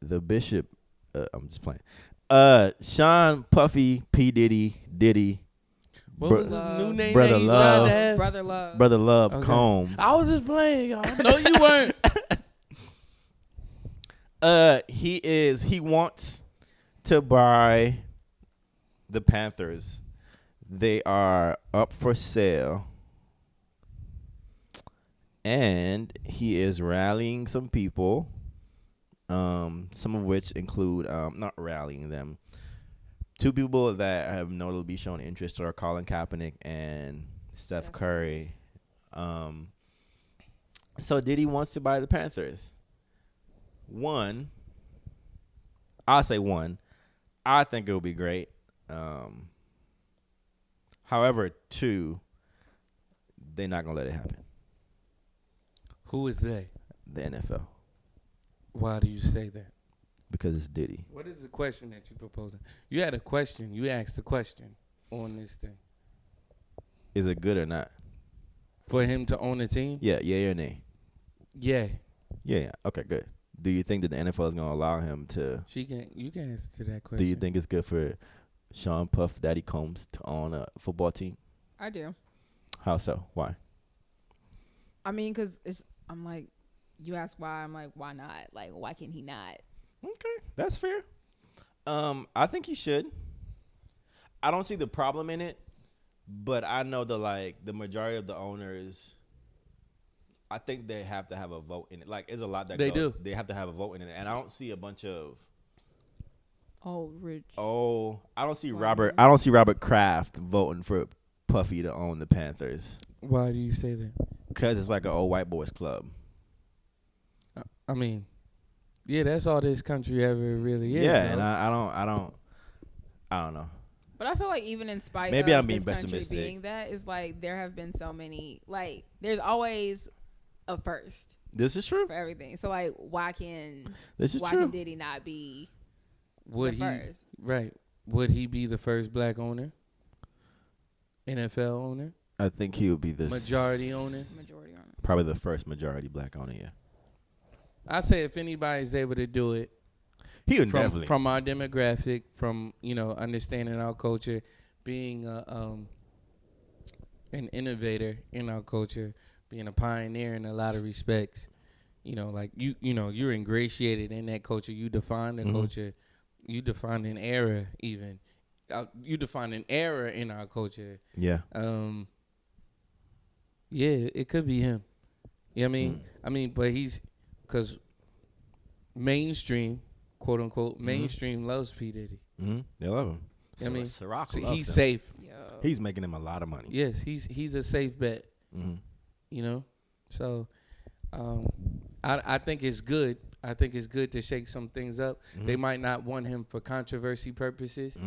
the Bishop. I'm just playing. Sean Puffy P.Diddy What was his new name? Brother that he Love. tried to have? Brother Love. Brother Love Combs. I was just playing, y'all. No, you weren't. He wants to buy the Panthers. They are up for sale. And he is rallying some people. Some of which include not rallying them. Two people that have notably shown interest are Colin Kaepernick and Steph Curry. So Diddy wants to buy the Panthers. I'll say one. I think it would be great. However, two, they're not gonna let it happen. Who is they? The NFL, Why do you say that? because it's Diddy. What is the question that you proposing? You had a question. You asked a question on this thing. Is it good or not? For him to own a team? Yeah, or nay? Yeah. Yeah. Okay, good. Do you think that the NFL is gonna allow him to? You can answer that question. Do you think it's good for Sean Puff Daddy Combs to own a football team? I do. How so? Why? I mean, because I'm like, you ask why. I'm like, why not? Like, why can he not? Okay, that's fair. I think he should. I don't see the problem in it, but I know that the majority of the owners, I think they have to have a vote in it. Like, there's a lot that They goes. do. They have to have a vote in it, and I don't see a bunch of. Rich. I don't see Robert. I don't see Robert Kraft voting for Puffy to own the Panthers Why do you say that? because it's like an old white boys club. I mean, yeah, that's all this country ever really is. Yeah, no? and I don't know. But I feel like even in spite Maybe of I'm being this country pessimistic. being that, is like there have been so many, like there's always a first This is true. for everything. So like, why can This is true. Diddy not be Would the he first? right? Would he be the first black owner? NFL owner? I think he would be the Majority owner? Majority on it. Probably the first majority black owner. Yeah, I say if anybody's able to do it he would definitely. from our demographic, from understanding our culture, being an innovator in our culture, being a pioneer in a lot of respects. You're ingratiated in that culture. You define the culture. You define an era even. You define an era in our culture. Yeah. Yeah, it could be him. You know what I mean? I mean, but because mainstream, quote unquote, mainstream loves P. Diddy. They love him. You know what I mean? Ciroc So loves he's him. safe. Yo. He's making him a lot of money. Yes, he's a safe bet. So I think it's good. I think it's good to shake some things up. They might not want him for controversy purposes,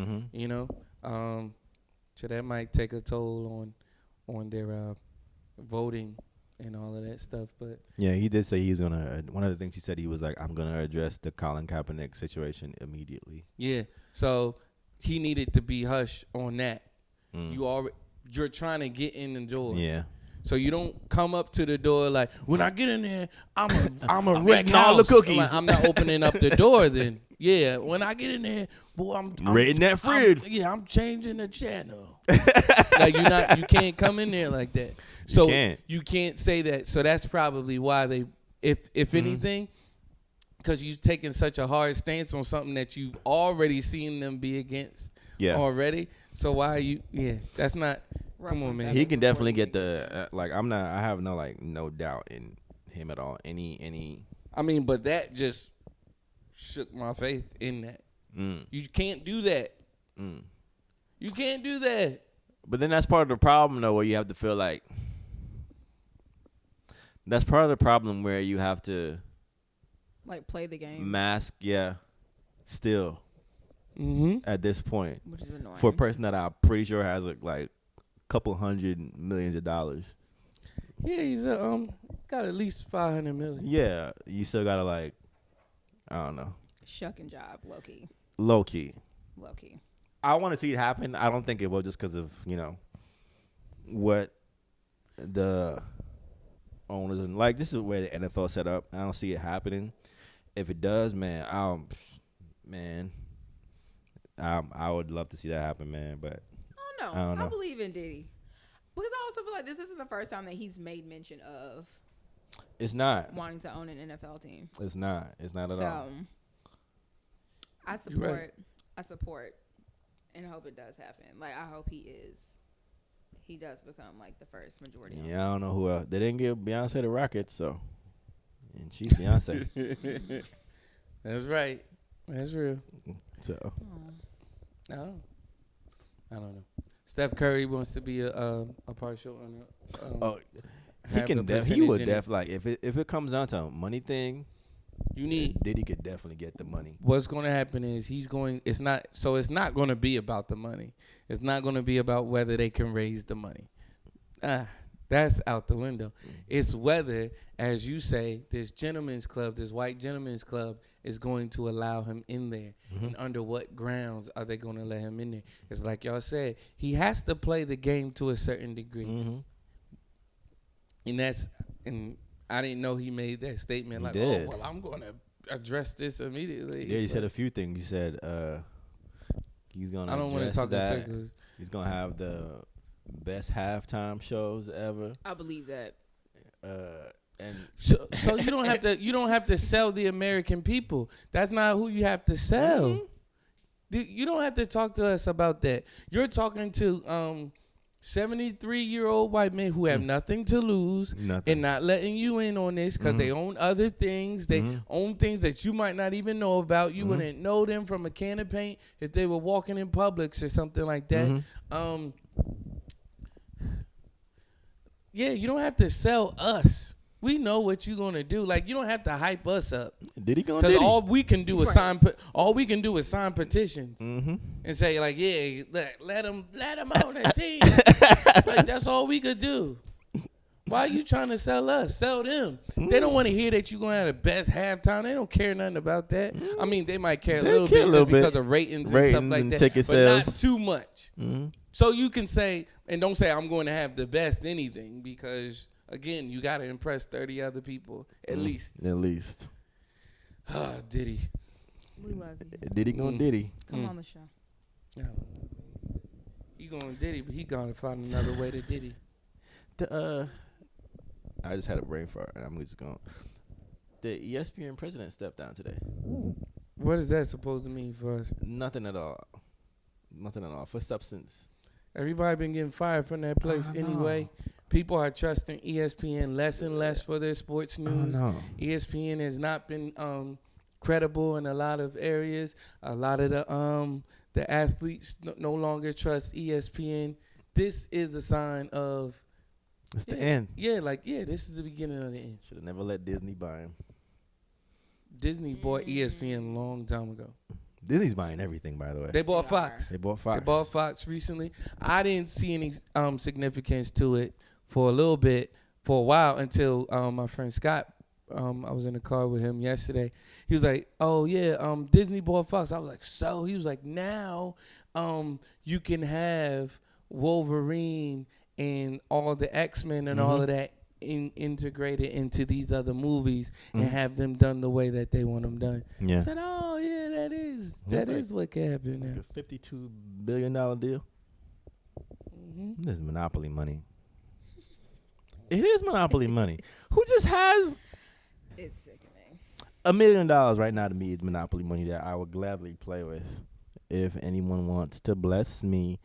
so that might take a toll on their voting and all of that stuff. But Yeah, he did say he's gonna. One of the things he said, he was like, "I'm gonna address the Colin Kaepernick situation immediately." yeah, so he needed to be hushed on that. You're trying to get in the door. Yeah. So you don't come up to the door like, when I get in there, I'm a wreck eating all the house. cookies. Like, I'm not opening up the door then. Yeah, when I get in there, boy, I'm Raiding that fridge. I'm changing the channel. Like you can't come in there like that. So you can't say that. So that's probably why they, if anything, because you've taken such a hard stance on something that you've already seen them be against already. So why are you? Yeah, that's not. Come on, man. He can definitely get the I have no doubt in him at all. Any. I mean, but that just shook my faith in that. You can't do that. You can't do that. But then that's part of the problem, though, where you have to feel like. That's part of the problem where you have to. Like play the game. Mask, still. At this point. Which is annoying. For a person that I'm pretty sure has like couple $100 million. Yeah, he's got at least 500 million. Yeah, you still gotta I don't know. Shuck and jive, Low key. low key. I want to see it happen. I don't think it will just because of what the owners and this is where the NFL set up. I don't see it happening. If it does, man, I would love to see that happen, man. But I don't know. I believe in Diddy because I also feel like this isn't the first time that he's made mention of. It's not wanting to own an NFL team. It's not. It's not at all. I support. Right. I support, and hope it does happen. Like I hope he does become like the first majority. Yeah, I don't know who else. They didn't give Beyonce the Rockets, so and she's Beyonce. That's right. That's real. So I don't know. Steph Curry wants to be a partial owner. He can. He would definitely like if it comes down to a money thing. Diddy could definitely get the money. What's going to happen is it's not going to be about the money. It's not going to be about whether they can raise the money. That's out the window. It's whether, as you say, this white gentleman's club is going to allow him in there. Mm-hmm. And under what grounds are they going to let him in there? It's like y'all said, he has to play the game to a certain degree. Mm-hmm. And I didn't know he made that statement. He like, did. Oh, well, I'm going to address this immediately. Yeah, he said a few things. He said he's going to I don't want to talk in circles. He's going to have the best halftime shows ever. I believe that. And so you don't have to sell the American people. That's not who you have to sell. Mm-hmm. You don't have to talk to us about that. You're talking to 73-year-old white men who have nothing to lose and not letting you in on this because they own other things. They own things that you might not even know about. You wouldn't know them from a can of paint if they were walking in Publix or something like that. Yeah, you don't have to sell us. We know what you're gonna do. Like you don't have to hype us up. Did he go? Because all we can do is sign. All we can do is sign petitions and say like, yeah, let them on the team. Like that's all we could do. Why are you trying to sell us? Sell them. They don't want to hear that you're gonna have the best halftime. They don't care nothing about that. I mean, they might care a little bit just because of ratings and stuff like that, ticket but sales. not too much. So you can say, and don't say I'm going to have the best anything because. Again, you got to impress 30 other people, at least. At least. Diddy. We love you. Diddy gonna Diddy. Come on the show. Yeah. He going Diddy, but he going to find another way to Diddy. I just had a brain fart, and I'm just going. The ESPN president stepped down today. What is that supposed to mean for us? Nothing at all. Nothing at all. For substance. Everybody been getting fired from that place anyway. People are trusting ESPN less and less for their sports news. ESPN has not been credible in a lot of areas. A lot of the athletes no longer trust ESPN. This is a sign of it's the end. Yeah, this is the beginning of the end. Should have never let Disney buy him. Disney bought ESPN a long time ago. Disney's buying everything, by the way. They bought Fox. They bought Fox recently. I didn't see any significance to it for a while until my friend Scott, I was in the car with him yesterday. He was like, oh, yeah, Disney bought Fox. I was like, so? He was like, now you can have Wolverine and all the X-Men and all of that integrated into these other movies and have them done the way that they want them done. Yeah. I said, oh, yeah, that is what can happen now. Like a $52 billion deal. This is monopoly money. It is monopoly money. Who just has? It's sickening. $1 million right now to me is monopoly money that I would gladly play with. If anyone wants to bless me